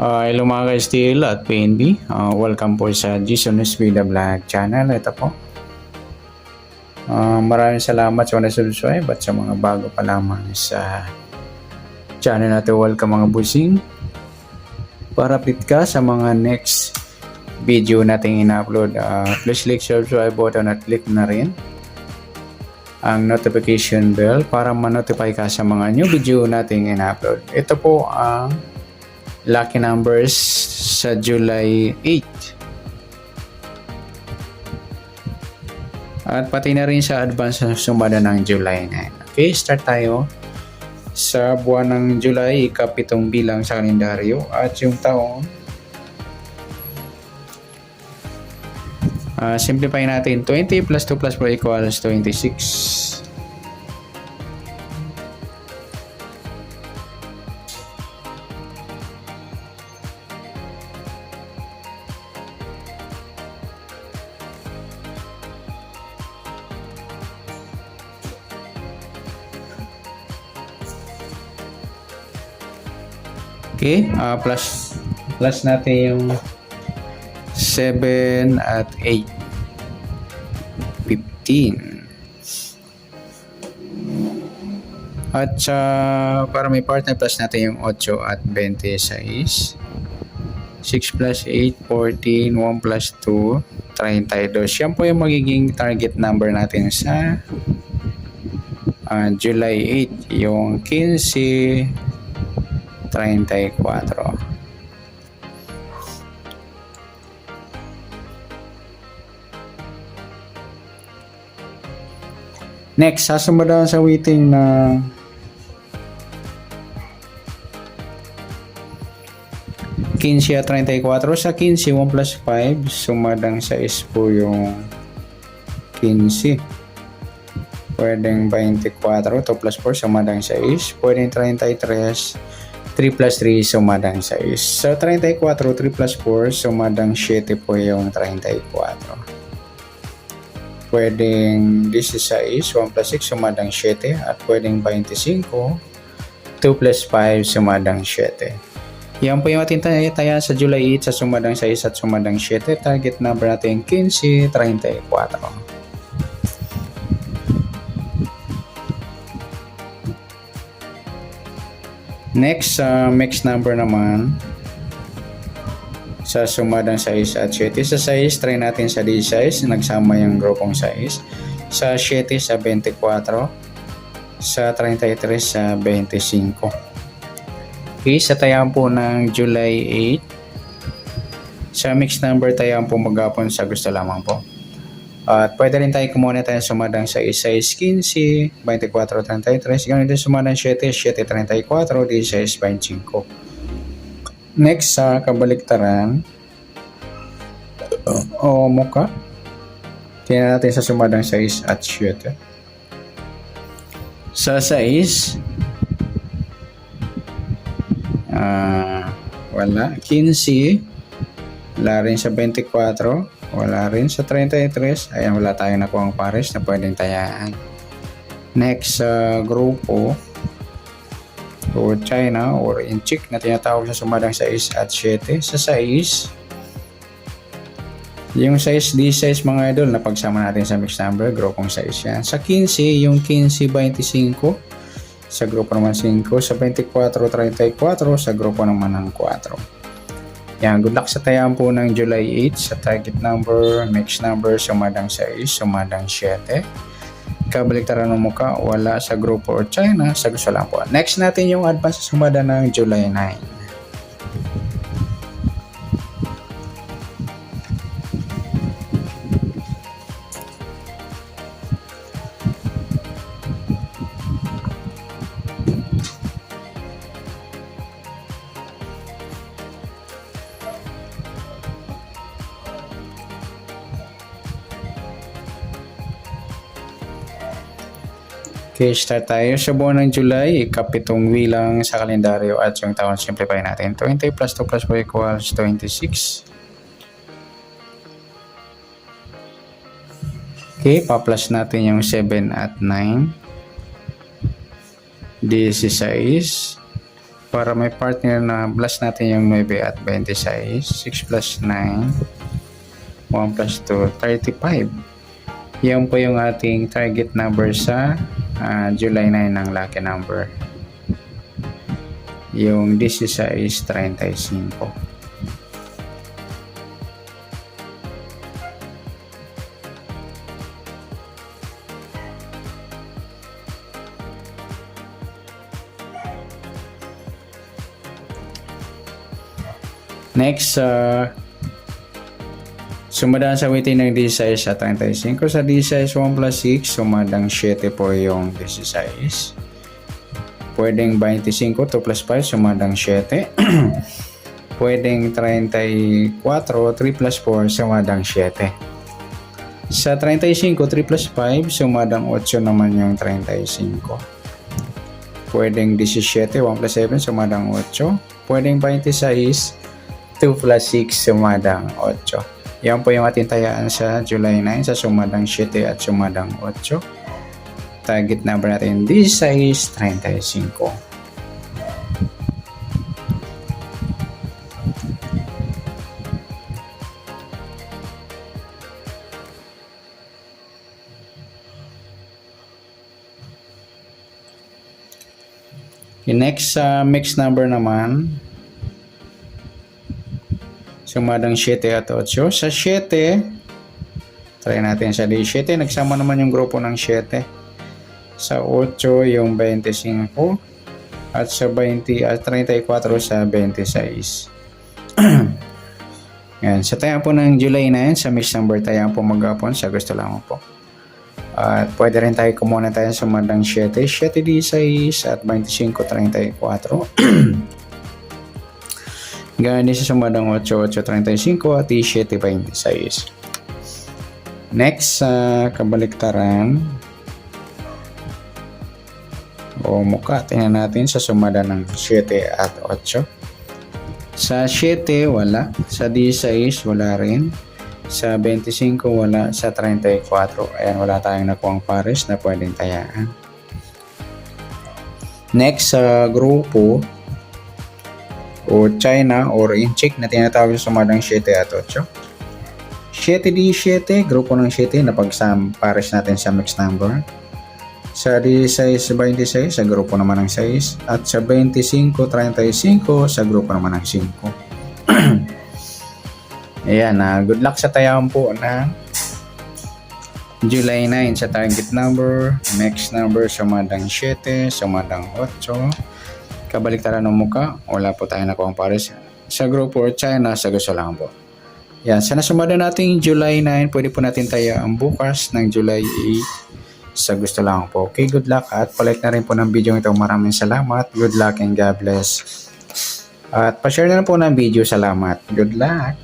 Hello mga ka-STL at PNB. Welcome po sa Jason Espida Vlog channel. Ito po. Maraming salamat sa mga subscribe at sa mga bago pa lamang sa channel natin. Welcome mga busing. Para update ka sa mga next video nating ina-upload, please click subscribe button at click na rin ang notification bell para ma-notify ka sa mga new video nating ina-upload. Ito po ang lucky numbers sa July 8 at pati na rin sa advance na sumada ng July 9. Okay, start tayo sa buwan ng July, ikapitong bilang sa kalendaryo at yung taon. Simplify natin. 20 plus 2 plus 4 equals 26. Okay, plus natin yung 7 at 8. 15. At para may partner, plus natin yung 8 at 26. 6 plus 8, 14. 1 plus 2, 32. Yan po yung magiging target number natin sa July 8. Yung 15, 34. Next, sasundan sa waiting na Quince at 34. Sa 15, 1 plus 5, sumadang 6 po yung 15. Pwedeng 24, 2 plus 4, sumadang 6. Pwedeng 33, 3 plus 3, sumadang 6. Sa 34, 3 plus 4, sumadang 7 po yung 34. Pwedeng 16, 1 plus 6, sumadang 7. At pwedeng 25, 2 plus 5, sumadang 7. Yan po yung ating taya sa July 8 sa sumadang 6 at sumadang 7. Target number natin 15, 34. Next, mixed number naman sa sumadang 6 at 7. Sa 6, try natin sa D6, nagsama yung grupong 6. Sa 7, sa 24. Sa 33, sa 25. Okay, sa tayaan po ng July 8. Sa mixed number, tayaan po maghapon sa gusto lamang po. At pwede rin tayo kumuha tayo sumadang 6, 15, 24, 33. Ganun din sumadang 7, 7, 34, 16, 25. Next, sa kabaliktaran o muka, tingnan natin sa sumadang 6 at 7. Sa 6, wala. 15, wala rin sa 24, wala rin sa 33. Ayan, wala tayong nakuha ang pares na pwedeng tayaan. Next, grupo o China or inchik na tinatawag sa sumadang 6 at 7. Sa 6, yung 6 D6 mga idol na pagsama natin sa mixed number, grupong 6 yan. Sa 15, yung 15, 25 sa grupo naman 5. Sa 24, 34 sa grupo naman ng 4. Yan, good luck sa tayaan po ng July 8 sa target number, mixed number, sumadang 6, sumadang 7. Kabaliktaran ng muka, wala sa grupo or China, sa gusto lang po. Next natin yung advance sa sumada ng July 9. Okay, start tayo sa buwan ng July, ikapitong bilang sa kalendaryo at yung taon, simplify natin. 20 plus 2 plus 4 equals 26. Okay, pa-plus natin yung 7 at 9. 16. Para may partner na plus natin yung 9 at 26. 6 plus 9. 1 plus 2, 35. Yan po yung ating target number sa July 9 ng lucky number. Yung 16-35. Next, sumadaan sa weighting ng 16 sa 35. Sa 16, 1 plus 6, sumadang 7 po yung 16. Pwedeng 25, 2 plus 5, sumadang 7. Pwedeng 34, 3 plus 4, sumadang 7. Sa 35, 3 plus 5, sumadang 8 naman yung 35. Pwedeng 17, 1 plus 7, sumadang 8. Pwedeng 26, 2 plus 6, sumadang 8. Yan po yung ating tayaan sa July 9 sa sumadang 7 at sumadang 8. Target number natin 16-35. Okay, next mixed number naman. Sumadang 7 at 8. Sa 7, try natin sa 17. Nagsama naman yung grupo ng 7. Sa 8, yung 25. At sa 20 at 34 sa 26. Yan. Sa tayaan po ng July 9, sa mixed number tayaan po maghapon. Sa gusto lang po. At pwede rin tayo kumuha tayo sa sumadang 7. 7, 16 at 25, 34. Ganyan sa sumadang 8, 8.35 at 7.26. Next, kabaliktaran o muka, tingnan natin sa sumada ng 7 at 8. Sa 7, wala. Sa 16, wala rin. Sa 25, wala. Sa 34, ayan, wala tayong nakuhang pares na pwedeng tayaan. Next, sa grupo o China or incheck na tinatawag sa sumadang 7 at 8. 7D7, grupo ng 7 na pares natin sa mixed number. Sa 16-26, sa grupo naman ng 6. At sa 25-35, sa grupo naman ng 5. Ayan, good luck sa tayaan po na July 9 sa target number, mixed number, sumadang 7, sumadang 8. Kabaliktaran ng muka, wala po tayo nakuhang pares. Sa grupo or China, sa gusto lang po. Yan, sa nasumada natin July 9, pwede po natin tayo ang bukas ng July 8 sa gusto lang po. Okay, good luck at palike na rin po ng video ito. Maraming salamat. Good luck and God bless. At pa-share na po ng video. Salamat. Good luck.